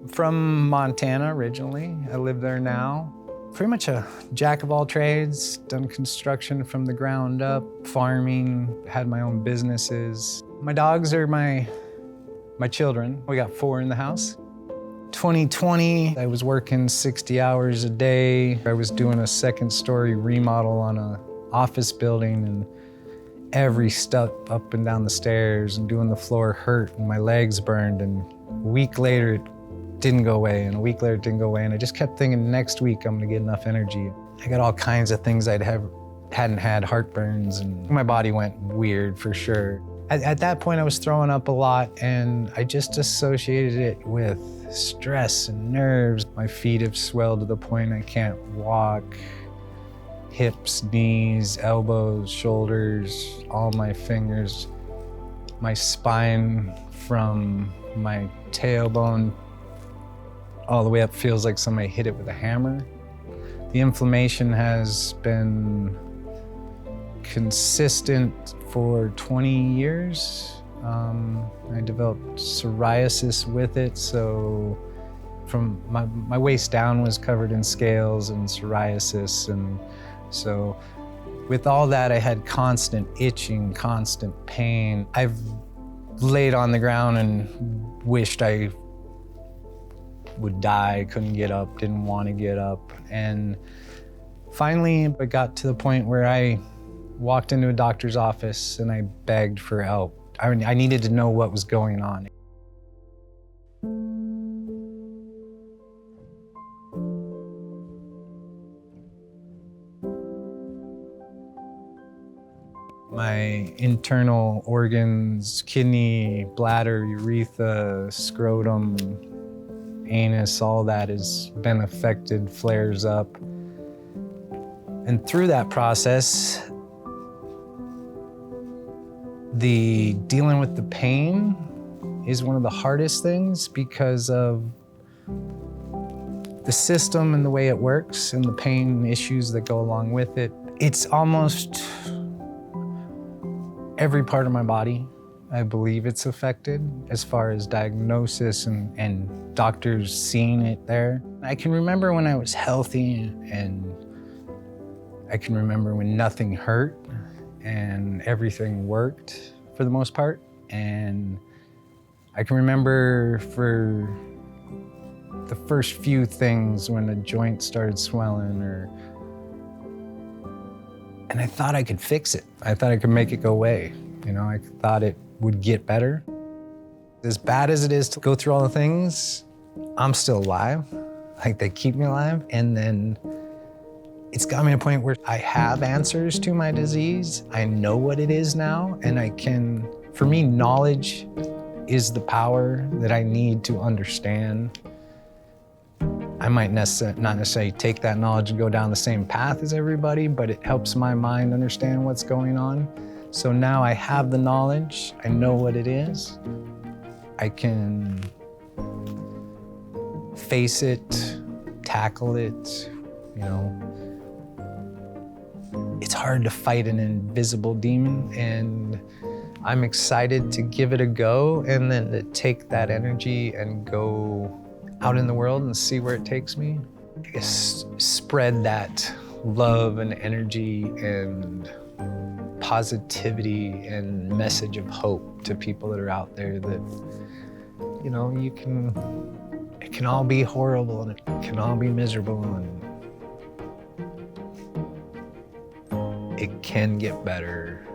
From Montana originally. I live there now. Pretty much a jack of all trades, done construction from the ground up, farming, had my own businesses. My dogs are my children. We got 4 in the house. 2020, I was working 60 hours a day. I was doing a 2nd-story remodel on an office building, and every step up and down the stairs and doing the floor hurt, and my legs burned, and a week later it didn't go away, and a week later it didn't go away, and I just kept thinking, next week I'm gonna get enough energy. I got all kinds of things hadn't had, heartburns, and my body went weird for sure. At that point I was throwing up a lot, and I just associated it with stress and nerves. My feet have swelled to the point I can't walk. Hips, knees, elbows, shoulders, all my fingers. My spine from my tailbone all the way up feels like somebody hit it with a hammer. The inflammation has been consistent for 20 years. I developed psoriasis with it, so from my waist down was covered in scales and psoriasis, and so with all that I had constant itching, constant pain. I've laid on the ground and wished I would die, couldn't get up, didn't want to get up, and finally it got to the point where I walked into a doctor's office and I begged for help. I needed to know what was going on. My internal organs, kidney, bladder, urethra, scrotum, anus, all that has been affected, flares up. And through that process, dealing with the pain is one of the hardest things because of the system and the way it works and the pain issues that go along with it. It's almost every part of my body, I believe it's affected as far as diagnosis and doctors seeing it there. I can remember when I was healthy, and I can remember when nothing hurt and everything worked for the most part. And I can remember for the first few things when a joint started swelling, and I thought I could fix it. I thought I could make it go away. You know, I thought it would get better. As bad as it is to go through all the things, I'm still alive. Like, they keep me alive. And then it's got me to a point where I have answers to my disease. I know what it is now, and for me, knowledge is the power that I need to understand. I might not necessarily take that knowledge and go down the same path as everybody, but it helps my mind understand what's going on. So now I have the knowledge, I know what it is. I can face it, tackle it, you know. It's hard to fight an invisible demon, and I'm excited to give it a go and then to take that energy and go out in the world and see where it takes me. I guess spread that love and energy and positivity and message of hope to people that are out there that, you know, it can all be horrible and it can all be miserable, and it can get better.